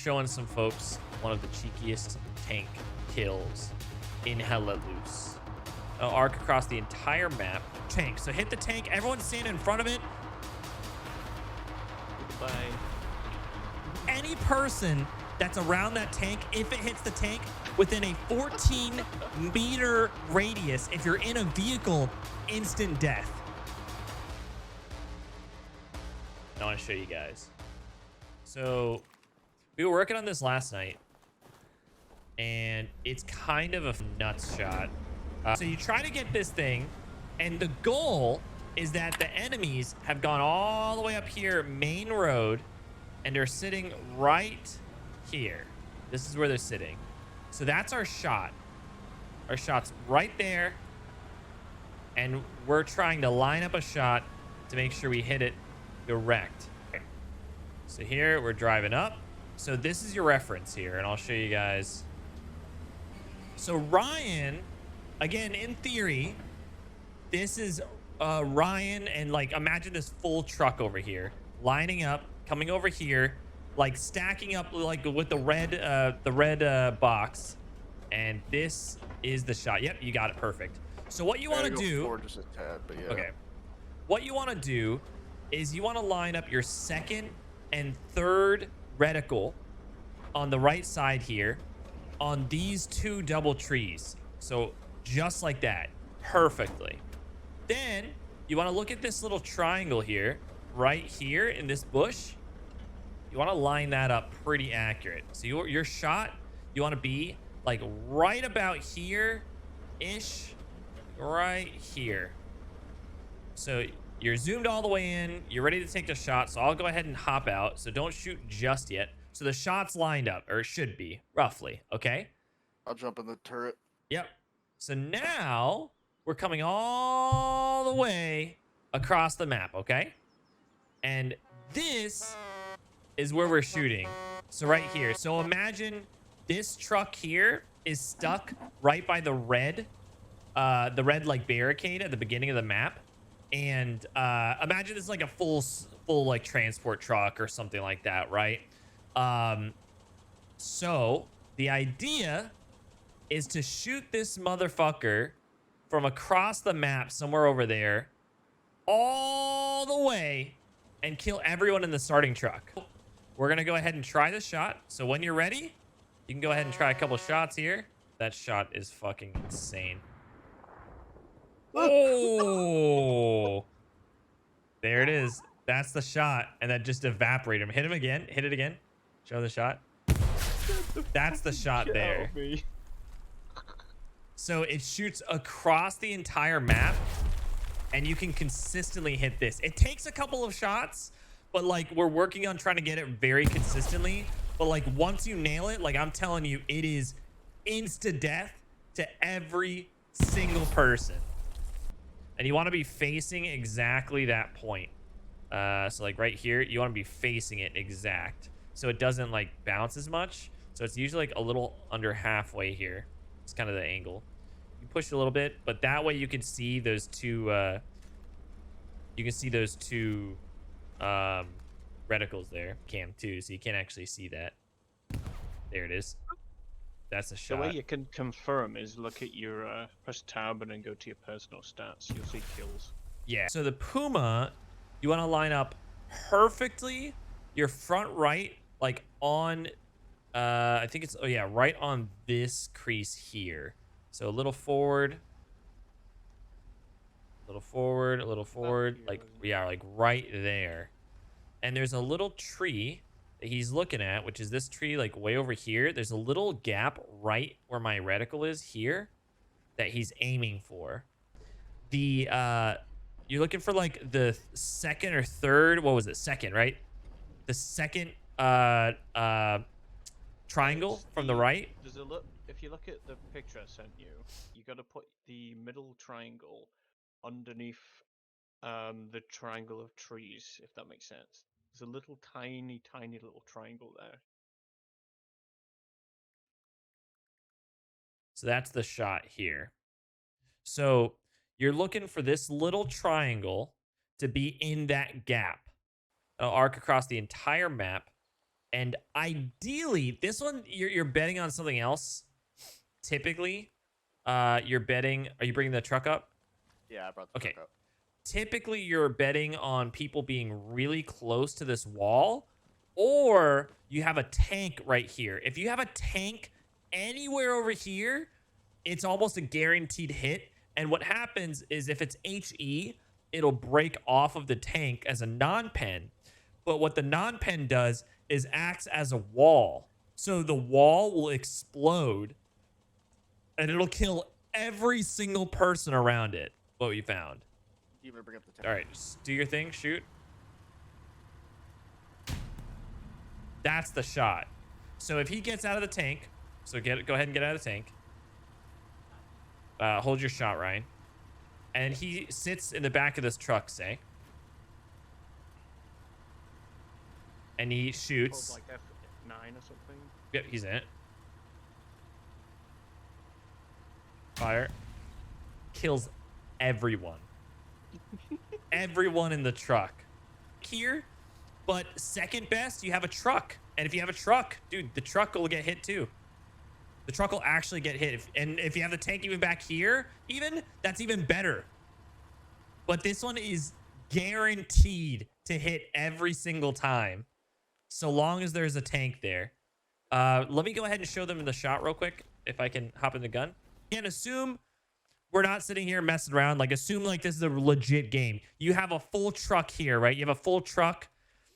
showing some folks one of the cheekiest tank kills in Hella Loose. I'll arc across the entire map. Tank. So hit the tank. Everyone's standing in front of it. Bye. Any person that's around that tank, if it hits the tank within a 14-meter radius, if you're in a vehicle, instant death. I want to show you guys. So we were working on this last night, and it's kind of a nuts shot. So you try to get this thing, and the goal is that the enemies have gone all the way up here, main road, and they're sitting right here. This is where they're sitting. So that's our shot. Our shot's right there, and we're trying to line up a shot to make sure we hit it direct. Okay. So here we're driving up. So this is your reference here, and I'll show you guys. So Ryan, again, in theory, this is Ryan, and like imagine this full truck over here, lining up, coming over here, like stacking up like with the red box, and this is the shot. Yep, you got it perfect. So what you want to do? Just a tad, but yeah. Okay. What you want to do is you want to line up your second and third reticle on the right side here on these two double trees. So just like that, perfectly. Then you want to look at this little triangle here, right here in this bush. You want to line that up pretty accurate. So your shot, you want to be like right about here-ish, right here. So you're zoomed all the way in. You're ready to take the shot. So I'll go ahead and hop out. So don't shoot just yet. So the shot's lined up, or it should be, roughly. Okay? I'll jump in the turret. Yep. So now we're coming all the way across the map, okay? And this is where we're shooting. So right here. So imagine this truck here is stuck right by the red like barricade at the beginning of the map. And imagine this is like a full like transport truck or something like that, right? So the idea is to shoot this motherfucker from across the map somewhere over there all the way and kill everyone in the starting truck. We're gonna go ahead and try the shot. So when you're ready, you can go ahead and try a couple shots here. That shot is fucking insane. Oh, there it is. That's the shot, and that just evaporated him. Hit him again. Hit it again. Show the shot. That's the shot there. So it shoots across the entire map, and you can consistently hit this. It takes a couple of shots, but like we're working on trying to get it very consistently. But like once you nail it, like I'm telling you, it is insta death to every single person. And you want to be facing exactly that point. So like right here, you want to be facing it exact, so it doesn't like bounce as much. So it's usually like a little under halfway here. It's kind of the angle. You push a little bit, but that way you can see those two. You can see those two reticles there, cam too, so you can't actually see that. There it is. That's a shot. The way you can confirm is look at your press tab and then go to your personal stats. You'll see kills. Yeah. So the Puma, you want to line up perfectly your front right, like on, I think it's, oh yeah, right on this crease here. So a little forward, a little forward, a little forward, like, yeah, like right there. And there's a little tree that he's looking at, which is this tree like way over here. There's a little gap right where my reticle is here that he's aiming for. The you're looking for like the second or third, what was it, second, right? The second triangle from the right. There's a look. If you look at the picture I sent you, you got to put the middle triangle underneath the triangle of trees, if that makes sense. There's a little tiny little triangle there. So that's the shot here. So you're looking for this little triangle to be in that gap. It'll arc across the entire map. And ideally, this one, you're betting on something else. Typically, you're betting... Are you bringing the truck up? Yeah, I brought the Okay. truck up. Typically, you're betting on people being really close to this wall, or you have a tank right here. If you have a tank anywhere over here, it's almost a guaranteed hit. And what happens is if it's HE, it'll break off of the tank as a non-pen. But what the non-pen does is acts as a wall. So the wall will explode and it'll kill every single person around it. What we found. You better bring up the tank. All right, just do your thing. Shoot. That's the shot. So if he gets out of the tank, so go ahead and get out of the tank. Hold your shot, Ryan. And he sits in the back of this truck, say. And he shoots. Like F9 or something. Yep, he's in it. Fire. Kills everyone. Everyone in the truck. Here. But second best, you have a truck. And if you have a truck, dude, the truck will get hit too. The truck will actually get hit. And if you have the tank even back here, that's even better. But this one is guaranteed to hit every single time. So long as there's a tank there. Let me go ahead and show them the shot real quick. If I can hop in the gun. And assume we're not sitting here messing around. Like, assume like this is a legit game. You have a full truck here, right? You have a full truck.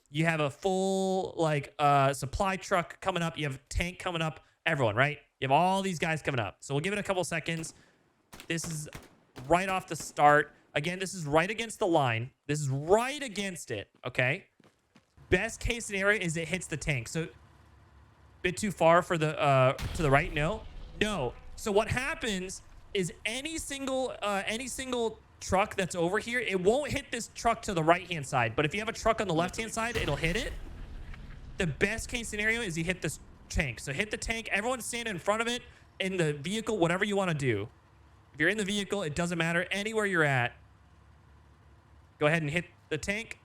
You have a full, like, supply truck coming up. You have a tank coming up. Everyone, right? You have all these guys coming up. So we'll give it a couple seconds. This is right off the start. Again, this is right against the line. This is right against it, okay? Best case scenario is it hits the tank. So, bit too far for the to the right? No. So what happens is any single truck that's over here, it won't hit this truck to the right-hand side. But if you have a truck on the left-hand side, it'll hit it. The best case scenario is you hit this tank. So hit the tank. Everyone stand in front of it, in the vehicle, whatever you want to do. If you're in the vehicle, it doesn't matter. Anywhere you're at, go ahead and hit the tank.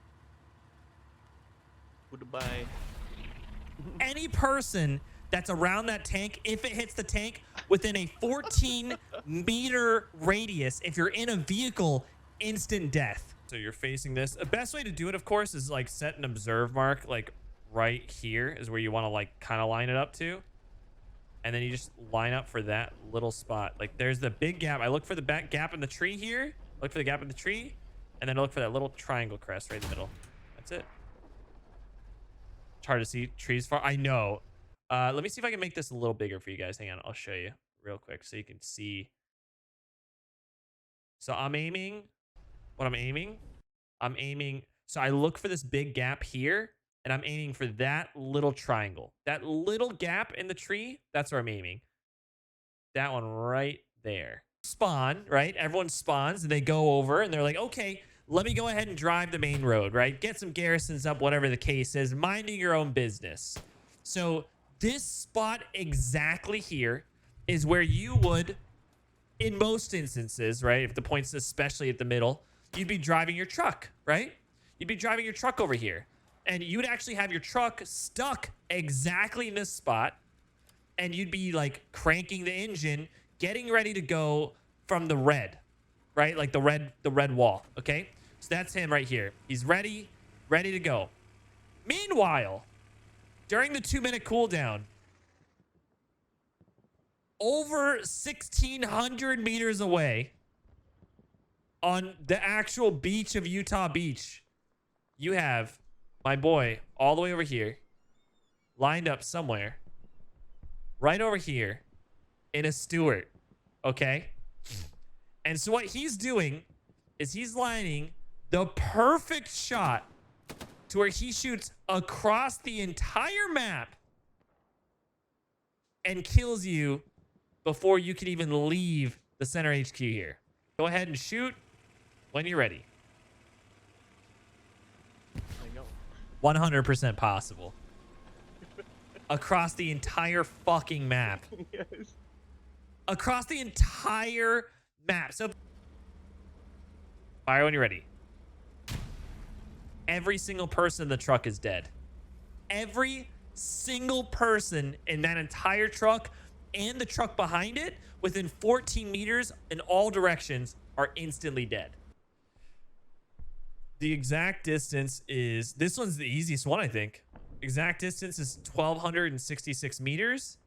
Goodbye. Any person that's around that tank, if it hits the tank within a 14-meter radius, if you're in a vehicle, instant death. So you're facing this. The best way to do it, of course, is like set an observe mark, like right here is where you want to like kind of line it up to. And then you just line up for that little spot. Like there's the big gap. I look for the back gap in the tree here. Look for the gap in the tree. And then I look for that little triangle crest right in the middle. That's it. It's hard to see trees far. I know. Let me see if I can make this a little bigger for you guys. Hang on. I'll show you real quick so you can see. So I'm aiming. What I'm aiming. So I look for this big gap here. And I'm aiming for that little triangle. That little gap in the tree. That's where I'm aiming. That one right there. Spawn, right? Everyone spawns and they go over and they're like, okay, let me go ahead and drive the main road, right? Get some garrisons up, whatever the case is. Minding your own business. So this spot exactly here is where you would, in most instances, right? If the point's especially at the middle, you'd be driving your truck, right? You'd be driving your truck over here. And you'd actually have your truck stuck exactly in this spot. And you'd be like cranking the engine, getting ready to go from the red, right? Like the red wall, okay? So that's him right here. He's ready to go. Meanwhile, during the 2-minute cooldown, over 1,600 meters away on the actual beach of Utah Beach, you have my boy all the way over here, lined up somewhere, right over here in a Stewart, okay? And so what he's doing is he's lining the perfect shot to where he shoots across the entire map and kills you before you can even leave the center HQ here. Go ahead and shoot when you're ready. 100% possible. Across the entire fucking map. Yes. Across the entire map. So fire when you're ready. Every single person in the truck is dead. Every single person in that entire truck and the truck behind it within 14 meters in all directions are instantly dead. The exact distance is, this one's the easiest one, I think. Exact distance is 1,266 meters.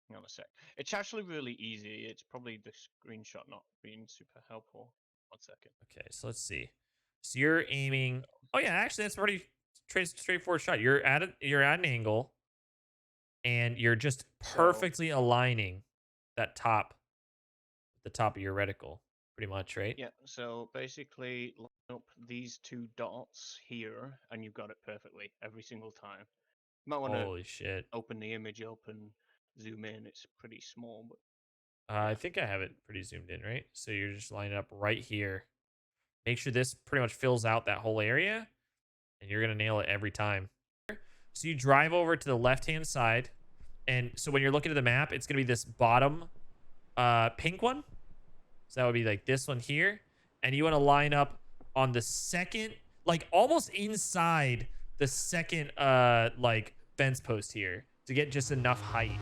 Hang on a sec. It's actually really easy. It's probably the screenshot not being super helpful. 1 second. Okay, so let's see. So you're aiming. Oh yeah, actually that's a pretty straightforward shot. You're at an angle, and you're just perfectly aligning that the top of your reticle, pretty much, right? Yeah, so basically line up these 2 dots here, and you've got it perfectly every single time. You might want to Holy shit. open the image up and zoom in. It's pretty small, but I think I have it pretty zoomed in, right? So you're just lining up right here. Make sure this pretty much fills out that whole area, and you're gonna nail it every time. So you drive over to the left-hand side, and so when you're looking at the map, it's gonna be this bottom pink one. So that would be like this one here, and you want to line up on the second, like almost inside the second like fence post here to get just enough height.